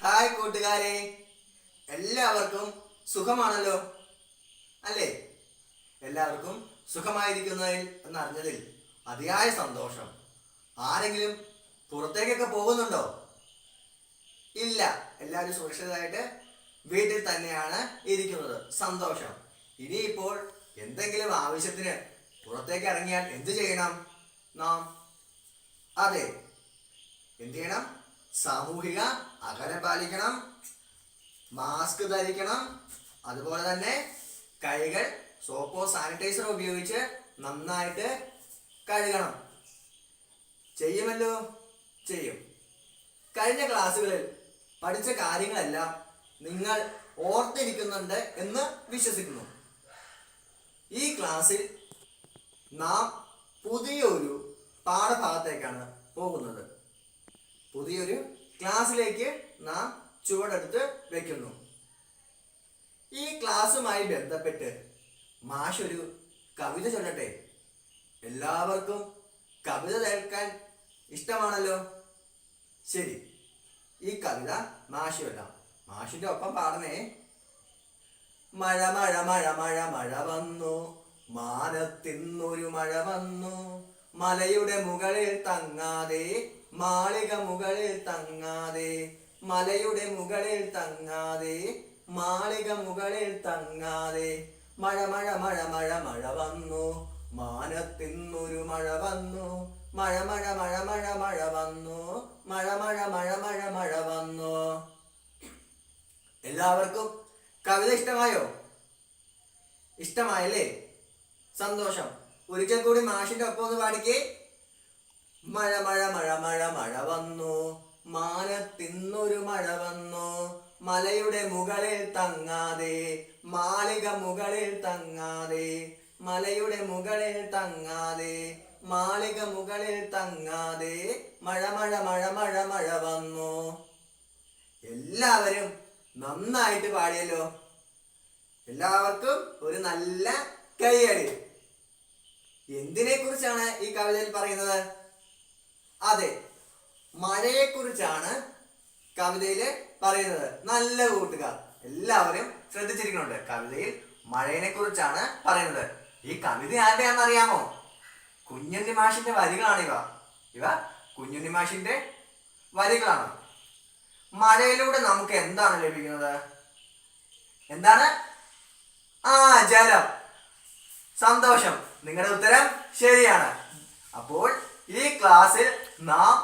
Hi കൂട്ടുകാരെ, എല്ലാവർക്കും സുഖമാണല്ലോ അല്ലേ? എല്ലാവർക്കും സുഖമായിരിക്കുന്നതിൽ എന്നറിഞ്ഞതിൽ അതിയായ സന്തോഷം. ആരെങ്കിലും പുറത്തേക്കൊക്കെ പോകുന്നുണ്ടോ? ഇല്ല, എല്ലാവരും സുരക്ഷിതരായിട്ട് വീട്ടിൽ തന്നെയാണ് ഇരിക്കുന്നത്. സന്തോഷം. ഇനിയിപ്പോൾ എന്തെങ്കിലും ആവശ്യത്തിന് പുറത്തേക്ക് ഇറങ്ങിയാൽ എന്ത് ചെയ്യണം നാം? അതെ, എന്ത് ചെയ്യണം? സാമൂഹിക അകലം പാലിക്കണം, മാസ്ക് ധരിക്കണം, അതുപോലെ തന്നെ കൈകൾ സോപ്പോ സാനിറ്റൈസറോ ഉപയോഗിച്ച് നന്നായിട്ട് കഴുകണം. ചെയ്യുമല്ലോ? ചെയ്യും. കഴിഞ്ഞ ക്ലാസ്സുകളിൽ പഠിച്ച കാര്യങ്ങളെല്ലാം നിങ്ങൾ ഓർത്തിരിക്കുന്നുണ്ട് എന്ന് വിശ്വസിക്കുന്നു. ഈ ക്ലാസ്സിൽ നാം പുതിയൊരു പാഠഭാഗത്തേക്കാണ് പോകുന്നത്. പുതിയൊരു ക്ലാസ്സിലേക്ക് നാം ചുവടെടുത്ത് വെക്കുന്നു. ഈ ക്ലാസ്സുമായി ബന്ധപ്പെട്ട് മാഷ് ഒരു കവിത ചൊല്ലട്ടെ. എല്ലാവർക്കും കവിത കേൾക്കാൻ ഇഷ്ടമാണല്ലോ. ശരി, ഈ കവിത മാഷ് ചൊല്ലാം. മാഷിന്റെ ഒപ്പം പാടണേ. മഴ മഴ മഴ മഴ മഴ വന്നു, മാനത്തിന്നൊരു മഴ വന്നു, മലയുടെ മുകളിൽ തങ്ങാതെ, മാളിക മുകളിൽ തങ്ങാതെ, മലയുടെ മുകളിൽ തങ്ങാതെ, മാളിക മുകളിൽ തങ്ങാതെ, മഴ മഴ മഴ മഴ മഴ വന്നു, മാനത്തിന്നൊരു മഴ വന്നു, മഴ മഴ മഴ മഴ മഴ വന്നു, മഴ മഴ മഴ മഴ മഴ വന്നു. എല്ലാവർക്കും കവിത ഇഷ്ടമായോ? ഇഷ്ടമായല്ലേ? സന്തോഷം. ഒരിക്കൽ കൂടി മാഷിന്റെ ഒപ്പം ഒന്ന് പാടിക്കേ. മഴ മഴ മഴ മഴ മഴ വന്നു, മാനത്തിന്നൊരു മഴ വന്നു, മലയുടെ മുകളിൽ തങ്ങാതെ, മാളിക മുകളിൽ തങ്ങാതെ, മലയുടെ മുകളിൽ തങ്ങാതെ, മാളിക മുകളിൽ തങ്ങാതെ, മഴ മഴ മഴ മഴ മഴ വന്നു. എല്ലാവരും നന്നായിട്ട് പാടിയല്ലോ. എല്ലാവർക്കും ഒരു നല്ല കൈയടി. എന്തിനെ കുറിച്ചാണ് ഈ കവിതയിൽ പറയുന്നത്? അതെ, മഴയെ കുറിച്ചാണ് കവിതയിൽ പറയുന്നത്. നല്ല കൂട്ടുകാർ എല്ലാവരും ശ്രദ്ധിച്ചിരിക്കുന്നുണ്ട്. കവിതയിൽ മഴയെ കുറിച്ചാണ് പറയുന്നത്. ഈ കവിത ആരുടെയാണെന്ന് അറിയാമോ? കുഞ്ഞുണ്ണി മാഷിന്റെ വരികളാണ് ഇവ കുഞ്ഞുണ്ണി മാഷിന്റെ വരികളാണ്. മഴയിലൂടെ നമുക്ക് എന്താണ് ലഭിക്കുന്നത്? എന്താണ്? ജലം. സന്തോഷം, നിങ്ങളുടെ ഉത്തരം ശരിയാണ്. അപ്പോൾ ഈ ക്ലാസ്സിൽ നാം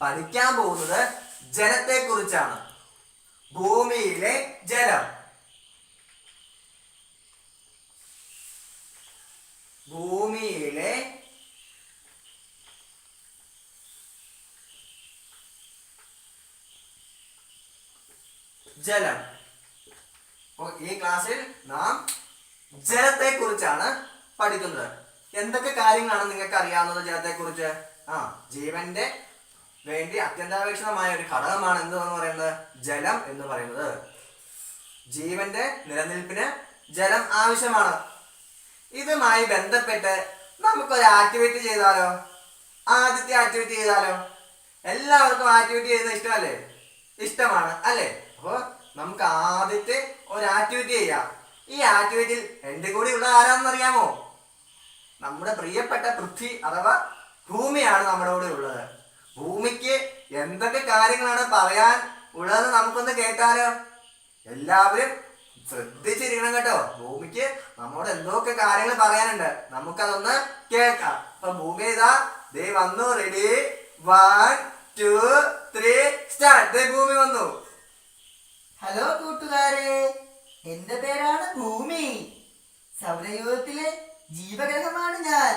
പഠിക്കാൻ പോകുന്നത് ജലത്തെ കുറിച്ചാണ്. ഭൂമിയിലെ ജലം. ഭൂമിയിലെ ജലം. ഈ ക്ലാസ്സിൽ നാം ജലത്തെ കുറിച്ചാണ് പഠിക്കുന്നത്. എന്തൊക്കെ കാര്യങ്ങളാണ് നിങ്ങൾക്ക് അറിയാവുന്നത് ജലത്തെ കുറിച്ച്? ജീവന്റെ വേണ്ടി അത്യന്താപേക്ഷിതമായ ഒരു ഘടകമാണ് എന്ന് പറയുന്നത് ജലം എന്ന് പറയുന്നത്. ജീവന്റെ നിലനിൽപ്പിന് ജലം ആവശ്യമാണ്. ഇതുമായി ബന്ധപ്പെട്ട് നമുക്കൊരു ആക്ടിവിറ്റി ചെയ്താലോ? ആദ്യത്തെ ആക്ടിവിറ്റി ചെയ്താലോ? എല്ലാവർക്കും ആക്ടിവിറ്റി ചെയ്യുന്നത് ഇഷ്ടമല്ലേ? ഇഷ്ടമാണ് അല്ലേ? അപ്പോൾ നമുക്ക് ആദ്യത്തെ ഒരു ആക്ടിവിറ്റി ചെയ്യാം. ഈ ആക്ടിവിറ്റിയിൽ എൻ്റെ കൂടി ഉള്ള ആരാണെന്നറിയാമോ? നമ്മുടെ പ്രിയപ്പെട്ട പൃഥ്വി അഥവാ ഭൂമിയാണ് നമ്മുടെ കൂടെ ഉള്ളത്. ഭൂമിക്ക് എന്തൊക്കെ കാര്യങ്ങളാണ് പറയാൻ ഉള്ളത് നമുക്കൊന്ന് കേട്ടാലോ? എല്ലാവരും ശ്രദ്ധിച്ചിരിക്കണം കേട്ടോ. ഭൂമിക്ക് നമ്മോട് എന്തൊക്കെ കാര്യങ്ങൾ പറയാനുണ്ട്, നമുക്കതൊന്ന് കേൾക്കാം. അപ്പൊ ഭൂമി ഇതാ ദേ വന്നു. Ready, 1 2 3 start. ദേ ഭൂമി വന്നു. ഹലോ കൂട്ടുകാരെ, എന്റെ പേരാണ് ഭൂമി. സൗരയൂഥത്തിലെ ജീവഗ്രഹമാണ് ഞാൻ.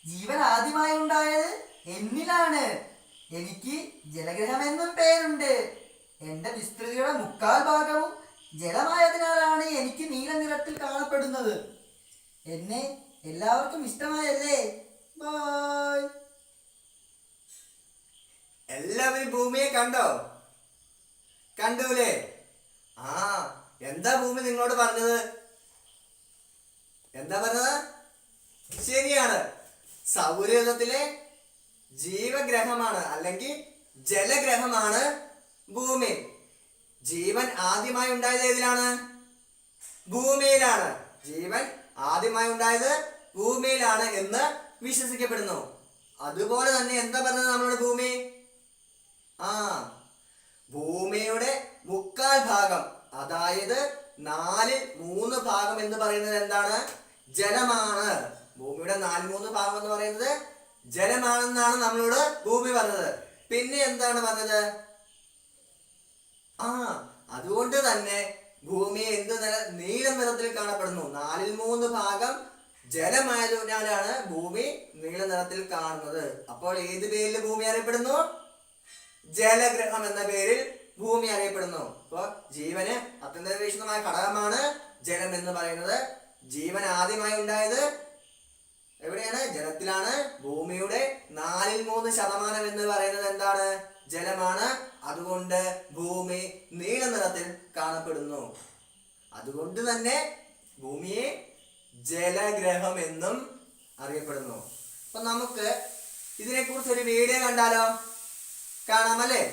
ജീവൻ ആദ്യമായി ഉണ്ടായത് എന്നിലാണ്. എനിക്ക് ജലഗ്രഹമെന്നും പേരുണ്ട്. എന്റെ വിസ്തൃതിയുടെ 3/4 ഭാഗവും ജലമായതിനാലാണ് എനിക്ക് നീല നിറത്തിൽ കാണപ്പെടുന്നത്. എന്നെ എല്ലാവർക്കും ഇഷ്ടമായല്ലേ? ബൈ. എല്ലാവരും ഭൂമിയെ കണ്ടോ? കണ്ടൂലേ? എന്താ ഭൂമി നിങ്ങളോട് പറഞ്ഞത്? എന്താ പറഞ്ഞത്? ശരിയാണ്, സൗരയൂഥത്തിലെ ജീവഗ്രഹമാണ് അല്ലെങ്കിൽ ജലഗ്രഹമാണ് ഭൂമി. ജീവൻ ആദ്യമായി ഉണ്ടായത് ഏതിലാണ്? ഭൂമിയിലാണ്. ജീവൻ ആദ്യമായി ഉണ്ടായത് ഭൂമിയിലാണ് എന്ന് വിശ്വസിക്കപ്പെടുന്നു. അതുപോലെ തന്നെ എന്താ പറഞ്ഞത് നമ്മുടെ ഭൂമി? ആ ഭൂമിയുടെ മുക്കാൽ ഭാഗം, അതായത് 3/4 എന്ന് പറയുന്നത് എന്താണ്? ജലമാണ്. ഭൂമിയുടെ 4/3 എന്ന് പറയുന്നത് ജലമാണെന്നാണ് നമ്മളോട് ഭൂമി പറഞ്ഞത്. പിന്നെ എന്താണ് പറഞ്ഞത്? അതുകൊണ്ട് തന്നെ ഭൂമി എന്ത് നീല നിറത്തിൽ കാണപ്പെടുന്നു. 4/3 ജലമായതിനാലാണ് ഭൂമി നീല നിറത്തിൽ കാണുന്നത്. അപ്പോൾ ഏത് പേരിൽ ഭൂമി അറിയപ്പെടുന്നു? ജലഗ്രഹം എന്ന പേരിൽ ഭൂമി അറിയപ്പെടുന്നു. അപ്പോൾ ജീവന് അത്യന്താപേക്ഷിതമായ ഘടകമാണ് ജലം എന്ന് പറയുന്നത്. ജീവൻ ആദ്യമായി ഉണ്ടായത് എവിടെയാണ്? ജലത്തിലാണ്. ഭൂമിയുടെ 3/4 എന്ന് പറയുന്നത് എന്താണ്? ജലമാണ്. അതുകൊണ്ട് ഭൂമി നീല നിറത്തിൽ കാണപ്പെടുന്നു. അതുകൊണ്ട് തന്നെ ഭൂമിയെ ജലഗ്രഹം എന്നും അറിയപ്പെടുന്നു. അപ്പൊ നമുക്ക് ഇതിനെക്കുറിച്ച് ഒരു വീഡിയോ കണ്ടാലോ? കാണാമല്ലേ?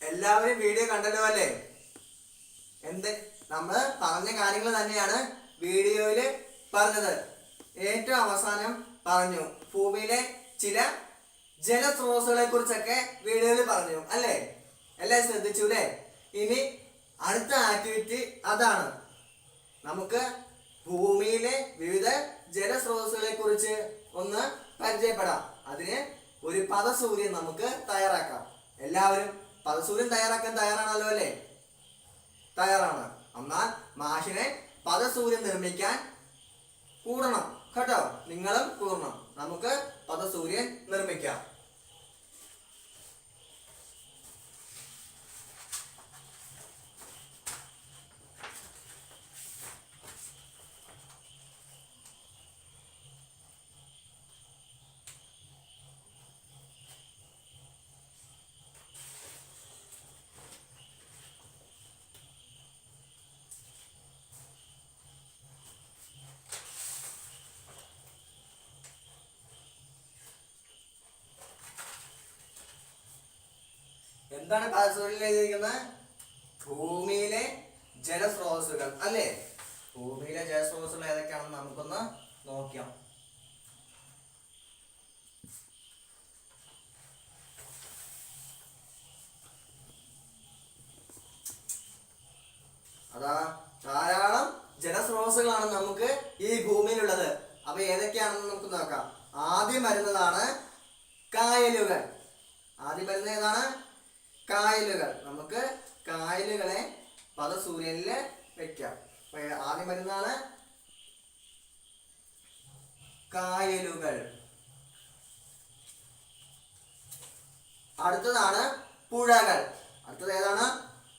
എല്ലാവരും വീഡിയോ കണ്ടല്ലോ അല്ലേ? നമ്മൾ പറഞ്ഞ കാര്യങ്ങൾ തന്നെയാണ് വീഡിയോയില് പറഞ്ഞത്. ഏറ്റവും അവസാനം പറഞ്ഞു ഭൂമിയിലെ ചില ജലസ്രോതസ്സുകളെ കുറിച്ചൊക്കെ വീഡിയോയിൽ പറഞ്ഞു അല്ലേ? എല്ലാവരും ശ്രദ്ധിച്ചു അല്ലേ? ഇനി അടുത്ത ആക്ടിവിറ്റി അതാണ്. നമുക്ക് ഭൂമിയിലെ വിവിധ ജലസ്രോതസ്സുകളെ കുറിച്ച് ഒന്ന് പരിചയപ്പെടാം. അതിന് ഒരു പദസൂര്യൻ നമുക്ക് തയ്യാറാക്കാം. എല്ലാവരും പദസൂര്യൻ തയ്യാറാക്കാൻ തയ്യാറാണല്ലോ അല്ലേ? തയ്യാറാണ്. എന്നാൽ മാഷിനെ പദസൂര്യൻ നിർമ്മിക്കാൻ കൂടണം കേട്ടോ. നിങ്ങളും കൂടണം. നമുക്ക് പദസൂര്യൻ നിർമ്മിക്കാം. എന്താണ് പദസൂര്യനിൽ എഴുതിയിരിക്കുന്നത്? ഭൂമിയിലെ ജലസ്രോതസ്സുകൾ അല്ലേ? ഭൂമിയിലെ ജലസ്രോതസ്സുകൾ ഏതൊക്കെയാണെന്ന് നമുക്കൊന്ന് നോക്കാം. അതാ ധാരാളം ജലസ്രോതസ്സുകളാണ് നമുക്ക് ഈ ഭൂമിയിലുള്ളത്. അപ്പൊ ഏതൊക്കെയാണെന്ന് നമുക്ക് നോക്കാം. ആദ്യം വരുന്നതാണ് കായലുകൾ. ആദ്യം വരുന്നത് ഏതാണ്? കായലുകൾ. നമുക്ക് കായലുകളെ പദസൂര്യനിൽ വെക്കാം. ആദ്യം വരുന്നതാണ് കായലുകൾ. അടുത്തതാണ് പുഴകൾ. അടുത്തത് ഏതാണ്?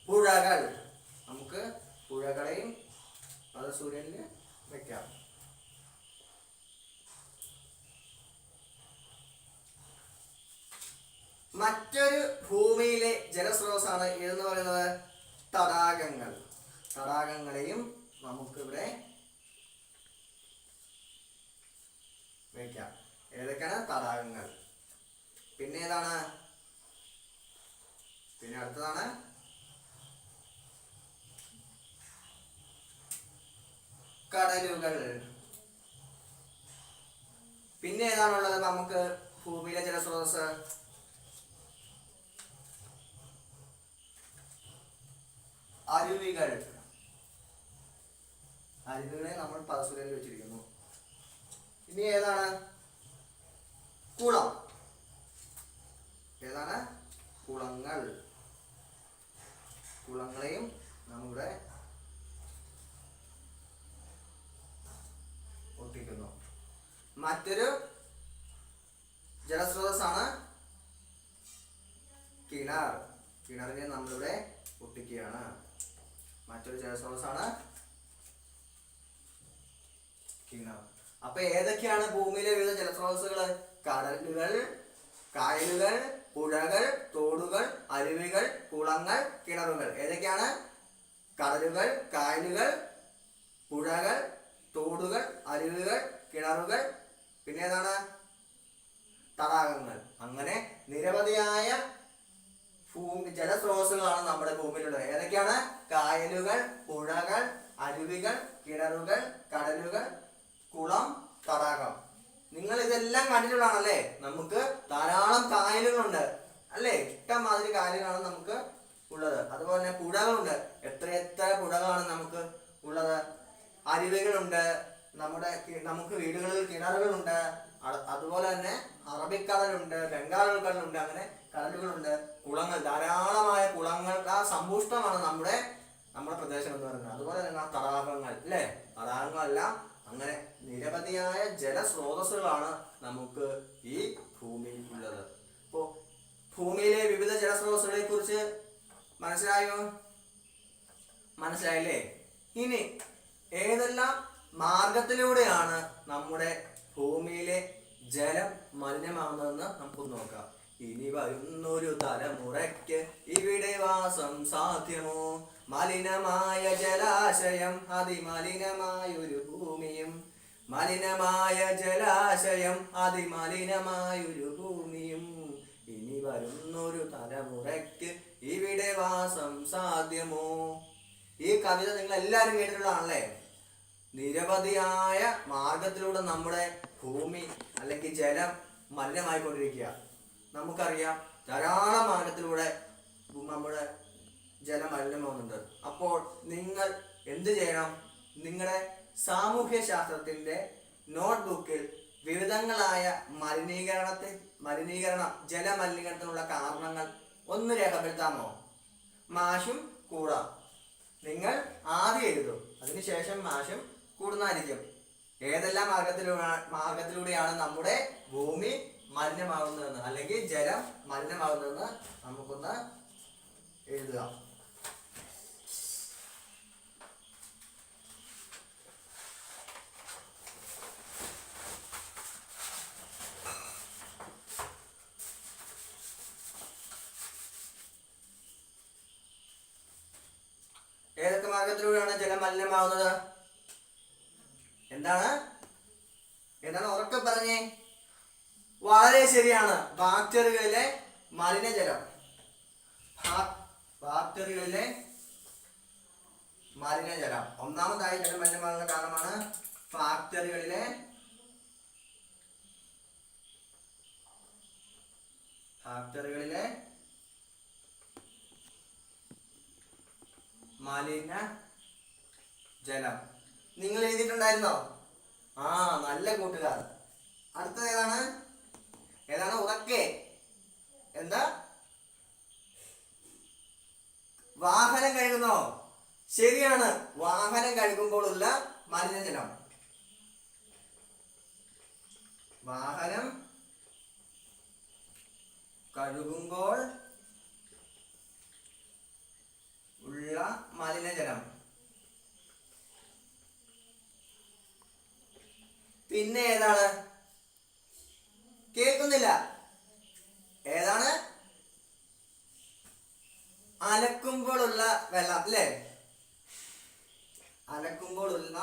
പുഴകൾ. നമുക്ക് പുഴകളെയും അത് സൂര്യനിൽ വെക്കാം. മറ്റൊരു ഭൂമിയിലെ ജലസ്രോതസ്സാണ് ഏതെന്ന് പറയുന്നത്? തടാകങ്ങൾ. തടാകങ്ങളെയും നമുക്ക് ഇവിടെ വെക്കാം. ഏതൊക്കെയാണ്? തടാകങ്ങൾ. പിന്നെ ഏതാണ്? പിന്നെ അടുത്തതാണ് കടലുകൾ. പിന്നെ ഏതാണുള്ളത് നമുക്ക് ഭൂമിയിലെ ജലസ്രോതസ്? അരുവികൾ. അരുവികളെ നമ്മൾ പദസൂര്യനിൽ വെച്ചിരിക്കുന്നു. ഇനി ഏതാണ്? കുളം. ഏതാണ്? കുളങ്ങൾ. കുളങ്ങളെയും നമ്മുടെ ഒട്ടിക്കുന്നു. മറ്റൊരു ജലസ്രോതസ്സാണ് കിണർ. കിണറിനെ നമ്മളിവിടെ ഒട്ടിക്കുകയാണ്. മറ്റൊരു ജലസ്രോതസ്സാണ് കിണർ. അപ്പൊ ഏതൊക്കെയാണ് ഭൂമിയിലെ വിവിധ ജലസ്രോതസ്സുകൾ? കടലുകൾ, കായലുകൾ, പുഴകൾ, തോടുകൾ, അരുവികൾ, കുളങ്ങൾ, കിണറുകൾ. ഏതൊക്കെയാണ്? കടലുകൾ, കായലുകൾ, പുഴകൾ, തോടുകൾ, അരുവികൾ, കിണറുകൾ. പിന്നെ ഏതാണ്? തടാകങ്ങൾ. അങ്ങനെ നിരവധിയായ ജലസ്രോതസ്സുകളാണ് നമ്മുടെ ഭൂമിയിലുള്ളത്. ഏതൊക്കെയാണ്? കായലുകൾ, പുഴകൾ, അരുവികൾ, കിണറുകൾ, കടലുകൾ, കുളം, തടാകം. നിങ്ങൾ ഇതെല്ലാം കണ്ടിട്ടുള്ളതാണല്ലേ? നമുക്ക് ധാരാളം കായലുകളുണ്ട് അല്ലേ? ഇഷ്ടംമാതിരി കായലുകളാണ് നമുക്ക് ഉള്ളത്. അതുപോലെ തന്നെ പുഴകളുണ്ട്. എത്ര പുഴകളാണ് നമുക്ക് ഉള്ളത്. അരുവികളുണ്ട്. നമുക്ക് വീടുകളിൽ കിണറുകളുണ്ട്. അതുപോലെ തന്നെ അറബിക്കടലുണ്ട്, ബംഗാൾ ഉൾക്കടലുണ്ട്. അങ്ങനെ കടലുകളുണ്ട്. കുളങ്ങൾ, ധാരാളമായ കുളങ്ങൾ സമ്പുഷ്ടമാണ് നമ്മുടെ പ്രദേശം എന്ന് പറയുന്നത്. അതുപോലെ തന്നെ തടാകങ്ങൾ അല്ലേ? തടാകങ്ങളെല്ലാം അങ്ങനെ നിരവധിയായ ജലസ്രോതസ്സുകളാണ് നമുക്ക് ഈ ഭൂമിയിൽ ഉള്ളത്. ഇപ്പോ ഭൂമിയിലെ വിവിധ ജലസ്രോതസ്സുകളെ കുറിച്ച് മനസ്സിലായോ? മനസ്സിലായില്ലേ? ഇനി ഏതെല്ലാം മാർഗത്തിലൂടെയാണ് നമ്മുടെ ഭൂമിയിലെ ജലം മലിനമാകുന്നതെന്ന് നമുക്ക് നോക്കാം. ഇനി വരുന്നൊരു തലമുറയ്ക്ക് ഇവിടെ വാസം സാധ്യമോ? മലിനമായ ജലാശയം, അതിമലിനമായൊരു ഭൂമിയും. മലിനമായ ജലാശയം, അതിമലിനമായൊരു ഭൂമിയും. ഇനി വരുന്നൊരു തലമുറയ്ക്ക് ഇവിടെ വാസം സാധ്യമോ? ഈ കവിത നിങ്ങൾ എല്ലാവരും കേട്ടിട്ടുള്ളതാണല്ലേ? നിരവധിയായ മാർഗത്തിലൂടെ നമ്മുടെ ഭൂമി അല്ലെങ്കിൽ ജലം മലിനമായിക്കൊണ്ടിരിക്കുക. നമുക്കറിയാം ധാരാളം മാർഗത്തിലൂടെ നമ്മുടെ ജലം മലിനമാകുന്നുണ്ട്. അപ്പോൾ നിങ്ങൾ എന്ത് ചെയ്യണം? നിങ്ങളുടെ സാമൂഹ്യ ശാസ്ത്രത്തിന്റെ നോട്ട്ബുക്കിൽ വിവിധങ്ങളായ ജലമലിനീകരണത്തിനുള്ള കാരണങ്ങൾ ഒന്ന് രേഖപ്പെടുത്താമോ? മാഷും കൂടാം. നിങ്ങൾ ആദ്യം എഴുതും, അതിനുശേഷം മാഷും കൂടുന്നതായിരിക്കും. ഏതെല്ലാം മാർഗത്തിലൂടെയാണ് നമ്മുടെ ഭൂമി മലിനമാകുന്നതെന്ന് അല്ലെങ്കിൽ ജലം മലിനമാകുന്നതെന്ന് നമുക്കൊന്ന് എഴുതുക. ഏതൊക്കെ മാർഗത്തിലൂടെയാണ് ജലം മലിനമാകുന്നത്? എന്താണ് ഉറക്കെ പറഞ്ഞേ. വളരെ ശരിയാണ്. ബാക്ടീരിയകളിലെ മലിനജലം. ബാക്ടീരിയകളിലെ മലിനജലം ഒന്നാമതായി ജലം മലിനമാകുന്ന കാരണമാണ് ബാക്ടീരിയകളിലെ മലിന ജലം. നിങ്ങൾ എഴുതിയിട്ടുണ്ടായിരുന്നോ? നല്ല കൂട്ടുകാർ. അടുത്തത് ഏതാണ് ഉറക്കെ? എന്താ? വാഹനം കഴുകുന്നോ? ശരിയാണ്. വാഹനം കഴുകുമ്പോഴുള്ള മലിനജലം. വാഹനം കഴുകുമ്പോൾ ഉള്ള മലിനജലം. പിന്നെ ഏതാണ്? കേൾക്കുന്നില്ല. ഏതാണ്? അലക്കുമ്പോഴുള്ള വെള്ളം അല്ലേ? അലക്കുമ്പോഴുള്ള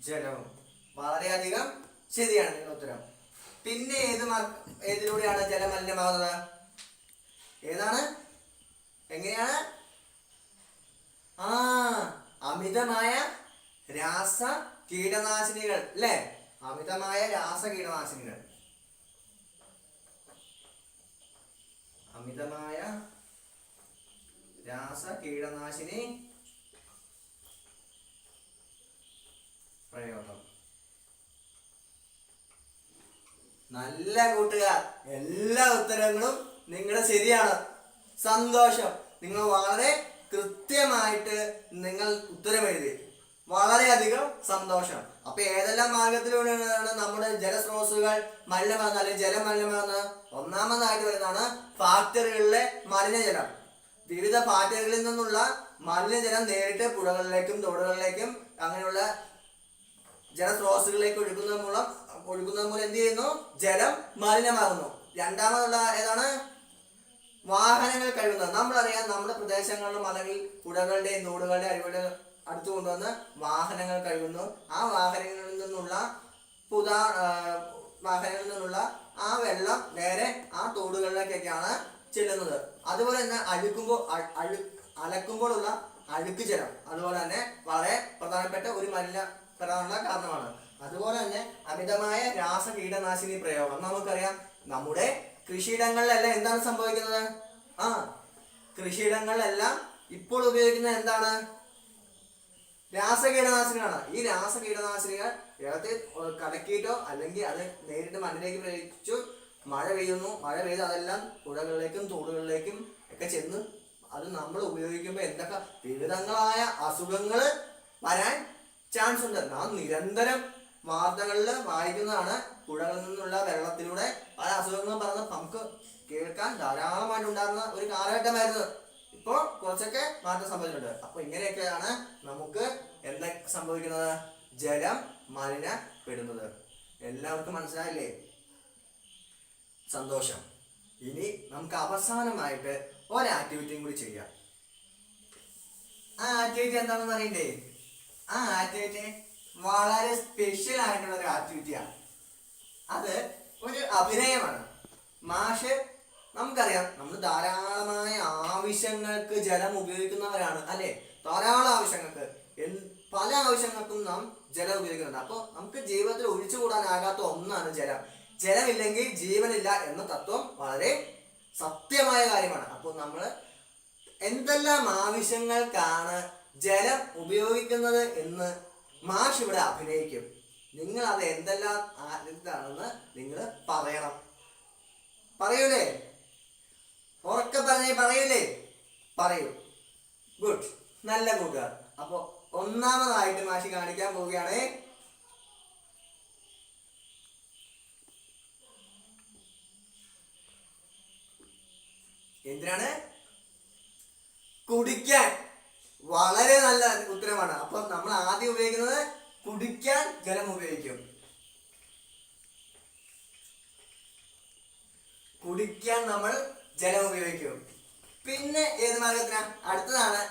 ജലവും. വളരെയധികം ശരിയാണ് നിങ്ങളുടെ ഉത്തരം. പിന്നെ ഏതിലൂടെയാണ് ജലം മലിനമാകുന്നത്? ഏതാണ്? എങ്ങനെയാണ്? ആ അമിതമായ രാസ കീടനാശിനികൾ അല്ലേ? അമിതമായ രാസ കീടനാശിനികൾ. അമിതമായ രാസ കീടനാശിനി പ്രയോഗം. നല്ല കൂട്ടുകാർ, എല്ലാ ഉത്തരങ്ങളും നിങ്ങളുടെ ശരിയാണ്. സന്തോഷം. നിങ്ങൾ വളരെ കൃത്യമായിട്ട് നിങ്ങൾ ഉത്തരം എഴുതി. വളരെയധികം സന്തോഷം. അപ്പൊ ഏതെല്ലാം മാർഗത്തിലൂടെയാണ് നമ്മുടെ ജലസ്രോതസ്സുകൾ മലിനമാകുന്നത് അല്ലെങ്കിൽ ജലം മലിനമാകുന്നത്? ഒന്നാമതായിട്ട് വരുന്നതാണ് ഫാക്ടറികളിലെ മലിനജലം. വിവിധ ഫാക്ടറികളിൽ നിന്നുള്ള മലിനജലം നേരിട്ട് പുഴകളിലേക്കും തോടുകളിലേക്കും അങ്ങനെയുള്ള ജലസ്രോതസ്സുകളിലേക്ക് ഒഴുകുന്നത് മൂലം എന്ത് ചെയ്യുന്നു? ജലം മലിനമാകുന്നു. രണ്ടാമതുള്ള ഏതാണ്? വാഹനങ്ങൾ കഴുകുന്നത്. നമ്മളറിയാം, നമ്മുടെ പ്രദേശങ്ങളിലും അല്ലെങ്കിൽ പുഴകളുടെയും തോടുകളുടെയും അരുവിയുടെ അടുത്ത് കൊണ്ടുവന്ന് വാഹനങ്ങൾ കഴുകുന്നു. ആ വാഹനങ്ങളിൽ നിന്നുള്ള ആ വെള്ളം നേരെ ആ തോടുകളിലേക്കൊക്കെയാണ് ചെല്ലുന്നത്. അതുപോലെ തന്നെ അലക്കുമ്പോഴുള്ള അഴുക്ക് ജലം അതുപോലെ തന്നെ വളരെ പ്രധാനപ്പെട്ട ഒരു മലിനപ്പെടാനുള്ള കാരണമാണ്. അതുപോലെ തന്നെ അമിതമായ രാസ കീടനാശിനി പ്രയോഗം. നമുക്കറിയാം, നമ്മുടെ കൃഷിയിടങ്ങളിലെല്ലാം എന്താണ് സംഭവിക്കുന്നത്? കൃഷിയിടങ്ങളിലെല്ലാം ഇപ്പോൾ ഉപയോഗിക്കുന്നത് എന്താണ്? രാസകീടനാശിനികളാണ്. ഈ രാസകീടനാശിനികൾ വെള്ളത്തിൽ കലക്കിയിട്ടോ അല്ലെങ്കിൽ അത് നേരിട്ട് മണ്ണിലേക്ക് പ്രയോഗിച്ചു മഴ പെയ്ത് അതെല്ലാം പുഴകളിലേക്കും തോടുകളിലേക്കും ഒക്കെ ചെന്ന് അത് നമ്മൾ ഉപയോഗിക്കുമ്പോൾ എന്തൊക്കെ വിവിധങ്ങളായ അസുഖങ്ങൾ വരാൻ ചാൻസ് ഉണ്ട്. നാം നിരന്തരം വാർത്തകളിൽ വായിക്കുന്നതാണ്. പുഴകളിൽ നിന്നുള്ള വെള്ളത്തിലൂടെ പല അസുഖങ്ങളും പറഞ്ഞ് നമുക്ക് കേൾക്കാൻ ധാരാളമായിട്ട് ഉണ്ടാകുന്ന ഒരു കാലഘട്ടമായിരുന്നു. ഇപ്പോൾ കുറച്ചൊക്കെ മാറ്റം സംഭവിച്ചിട്ടുണ്ട്. അപ്പൊ ഇങ്ങനെയൊക്കെയാണ് നമുക്ക് എന്താ സംഭവിക്കുന്നത്? ജലം മലിനപ്പെടുന്നത്. എല്ലാവർക്കും മനസ്സിലായില്ലേ? സന്തോഷം. ഇനി നമുക്ക് അവസാനമായിട്ട് ഒരു ആക്ടിവിറ്റിയും കൂടി ചെയ്യാം. ആ ആക്ടിവിറ്റി എന്താണെന്ന് അറിയണ്ടേ? ആ ആക്ടിവിറ്റി വളരെ സ്പെഷ്യൽ ആയിട്ടുള്ള ഒരു ആക്ടിവിറ്റിയാണ്. അത് ഒരു അഭിനയമാണ്. മാഷ്, നമുക്കറിയാം, നമ്മൾ ധാരാളമായ ആവശ്യങ്ങൾക്ക് ജലം ഉപയോഗിക്കുന്നവരാണ് അല്ലെ? ധാരാളം ആവശ്യങ്ങൾക്ക്, പല ആവശ്യങ്ങൾക്കും നാം ജലം ഉപയോഗിക്കുന്നുണ്ട്. അപ്പോൾ നമുക്ക് ജീവിതത്തിൽ ഒഴിച്ചുകൂടാനാകാത്ത ഒന്നാണ് ജലം. ജലമില്ലെങ്കിൽ ജീവനില്ല എന്ന തത്വം വളരെ സത്യമായ കാര്യമാണ്. അപ്പോൾ നമ്മൾ എന്തെല്ലാം ആവശ്യങ്ങൾക്കാണ് ജലം ഉപയോഗിക്കുന്നത് എന്ന് മാഷ് ഇവിടെ അഭിനയിക്കും. നിങ്ങൾ അത് എന്തെല്ലാം എന്താണെന്ന് നിങ്ങൾ പറയണം. പറയൂലേ? ഉറക്കെ പറയൂലേ? പറയൂ. ഗുഡ്, നല്ല കൂട്ടുകാർ. അപ്പൊ ഒന്നാമതായിട്ട് മാഷി കാണിക്കാൻ പോവുകയാണ്. എന്തിനാണ്? കുടിക്കാൻ. വളരെ നല്ല ഉത്തരമാണ്. അപ്പൊ നമ്മൾ ആദ്യം ഉപയോഗിക്കുന്നത് കുടിക്കാൻ ജലം ഉപയോഗിക്കും. കുടിക്കാൻ നമ്മൾ ജലം ഉപയോഗിക്കും. പിന്നെ ഏത് മാർഗത്തിനാ? അടുത്തതാണ്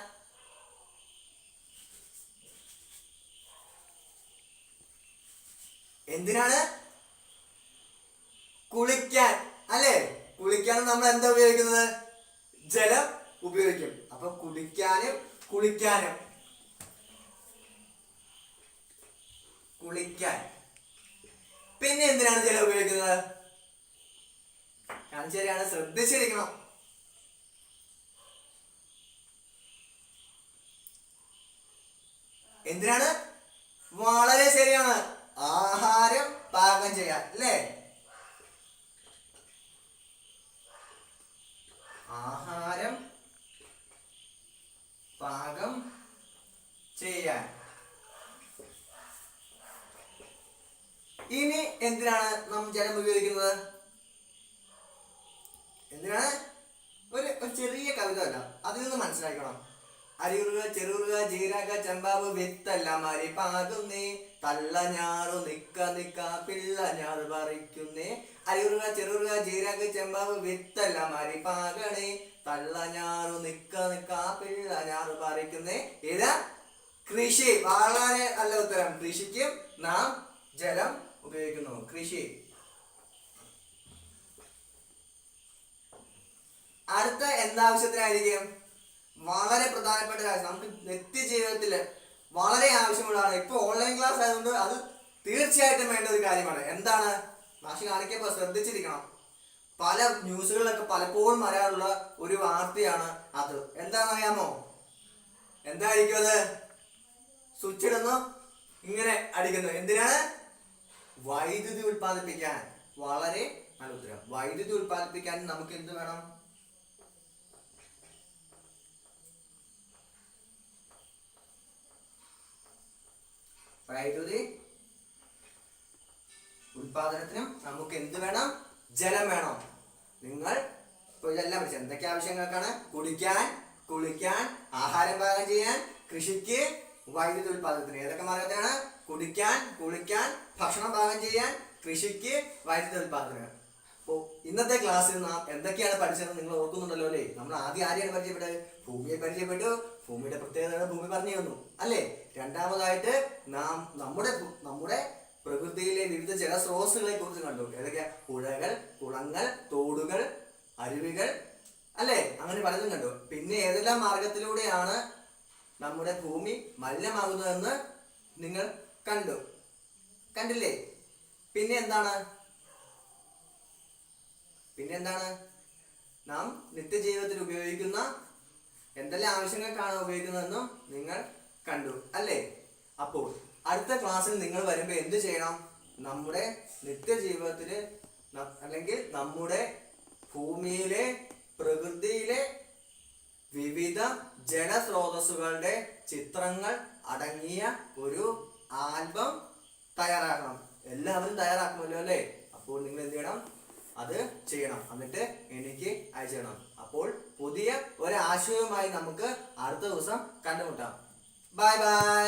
എന്തിനാണ്? കുളിക്കാൻ അല്ലേ? കുളിക്കാനും നമ്മൾ എന്താ ഉപയോഗിക്കുന്നത്? ജലം ഉപയോഗിക്കും. അപ്പൊ കുടിക്കാനും കുളിക്കാനും. കുളിക്കാൻ. പിന്നെ എന്തിനാണ് ജലം ഉപയോഗിക്കുന്നത്? കാണിച്ചേരാണ്, ശ്രദ്ധിച്ചിരിക്കണം. എന്തിനാണ്? വളരെ ശരിയാണ്, ആഹാരം പാകം ചെയ്യാൻ അല്ലേ? ആഹാരം പാകം ചെയ്യാൻ. ഇനി എന്തിനാണ് നാം ജലം ഉപയോഗിക്കുന്നത്? എന്തിനാണ്? ഒരു ചെറിയ കവിത അല്ല, അതിൽ നിന്ന് മനസ്സിലാക്കണം. അരിയുറുക ചെറുറുക ജീരക ചെമ്പാവ് വിത്തെല്ലാം അരി പാകുന്നേ, തള്ള ഞാറു നിക്ക നിക്ക പിള്ള ഞാറ് പറിക്കുന്നേ. അരിയുറുക ചെറുറുക ജീരക ചെമ്പാവ് വിത്തെല്ലാം അരി പാകണേ, തള്ള ഞാറു നിക്ക നിക്ക പിള്ള ഞാറ് പറിക്കുന്നേ. ഇത് കൃഷി. വളരെ നല്ല ഉത്തരം. കൃഷിക്കും നാം ജലം ഉപയോഗിക്കുന്നു. കൃഷി. അടുത്ത എന്താവശ്യത്തിനായിരിക്കും? വളരെ പ്രധാനപ്പെട്ട കാര്യം, നമുക്ക് നിത്യജീവിതത്തില് വളരെ ആവശ്യമുള്ളതാണ്. ഇപ്പൊ ഓൺലൈൻ ക്ലാസ് ആയതുകൊണ്ട് അത് തീർച്ചയായിട്ടും വേണ്ട ഒരു കാര്യമാണ്. എന്താണ്? മാഷ് കാണിക്കുമ്പോൾ ശ്രദ്ധിച്ചിരിക്കണം. പല ന്യൂസുകളിലൊക്കെ പലപ്പോഴും വരാറുള്ള ഒരു വാർത്തയാണ് അത്. എന്താണെന്നറിയാമോ? എന്തായിരിക്കും അത്? സ്വിച്ച് ഇടുന്നു, ഇങ്ങനെ അടിക്കുന്നു. എന്തിനാണ്? വൈദ്യുതി ഉൽപ്പാദിപ്പിക്കാൻ. വളരെ നല്ല ഉത്തരം. വൈദ്യുതി ഉൽപ്പാദിപ്പിക്കാൻ നമുക്ക് എന്ത് വേണം? വൈദ്യുതി ഉൽപാദനത്തിനും നമുക്ക് എന്ത് വേണം? ജലം വേണം. നിങ്ങൾ ഇപ്പൊ ഇതെല്ലാം പഠിച്ചു. എന്തൊക്കെ ആവശ്യങ്ങൾക്കാണ്? കുടിക്കാൻ, കുളിക്കാൻ, ആഹാരം പാകം ചെയ്യാൻ, കൃഷിക്ക്, വൈദ്യുതി ഉൽപാദനത്തിന്. ഏതൊക്കെ മാർഗത്തിനാണ്? കുടിക്കാൻ, കുളിക്കാൻ, ഭക്ഷണം പാകം ചെയ്യാൻ, കൃഷിക്ക്, വൈദ്യുതി ഉൽപാദനത്തിന്. അപ്പോൾ ഇന്നത്തെ ക്ലാസ്സിൽ നാം എന്തൊക്കെയാണ് പഠിച്ചതെന്ന് നിങ്ങൾ ഓർക്കുന്നുണ്ടല്ലോ അല്ലേ? നമ്മൾ ആദ്യം ആരെയാണ് പരിചയപ്പെട്ടത്? ഭൂമിയെ പരിചയപ്പെട്ടു. ഭൂമിയുടെ പ്രത്യേകതയാണ് ഭൂമി പറഞ്ഞു തന്നു അല്ലേ? രണ്ടാമതായിട്ട് നാം നമ്മുടെ പ്രകൃതിയിലെ വിവിധ ജലസ്രോതസ്സുകളെ കുറിച്ച് കണ്ടു. ഏതൊക്കെയാ? പുഴകൾ, കുളങ്ങൾ, തോടുകൾ, അരുവികൾ അല്ലേ? അങ്ങനെ പലതും കണ്ടു. പിന്നെ ഏതെല്ലാം മാർഗത്തിലൂടെയാണ് നമ്മുടെ ഭൂമി മലിനമാകുന്നതെന്ന് നിങ്ങൾ കണ്ടില്ലേ? പിന്നെ എന്താണ് നാം നിത്യജീവിതത്തിൽ ഉപയോഗിക്കുന്ന എന്തെല്ലാം ആവശ്യങ്ങൾക്കാണ് ഉപയോഗിക്കുന്നതെന്നും നിങ്ങൾ കണ്ടു അല്ലേ? അപ്പോൾ അടുത്ത ക്ലാസ്സിൽ നിങ്ങൾ വരുമ്പോൾ എന്ത് ചെയ്യണം? നമ്മുടെ നിത്യജീവിതത്തില് അല്ലെങ്കിൽ നമ്മുടെ ഭൂമിയിലെ പ്രകൃതിയിലെ വിവിധ ജലസ്രോതസ്സുകളുടെ ചിത്രങ്ങൾ അടങ്ങിയ ഒരു ആൽബം തയ്യാറാക്കണം. എല്ലാവരും തയ്യാറാക്കുമല്ലോ അല്ലേ? അപ്പോൾ നിങ്ങൾ എന്ത് ചെയ്യണം? അത് ചെയ്യണം. എന്നിട്ട് എനിക്ക് അയച്ചു തരണം. അപ്പോൾ പുതിയ ഒരാശയവുമായി നമുക്ക് അടുത്ത ദിവസം കണ്ടുമുട്ടാം. Bye bye.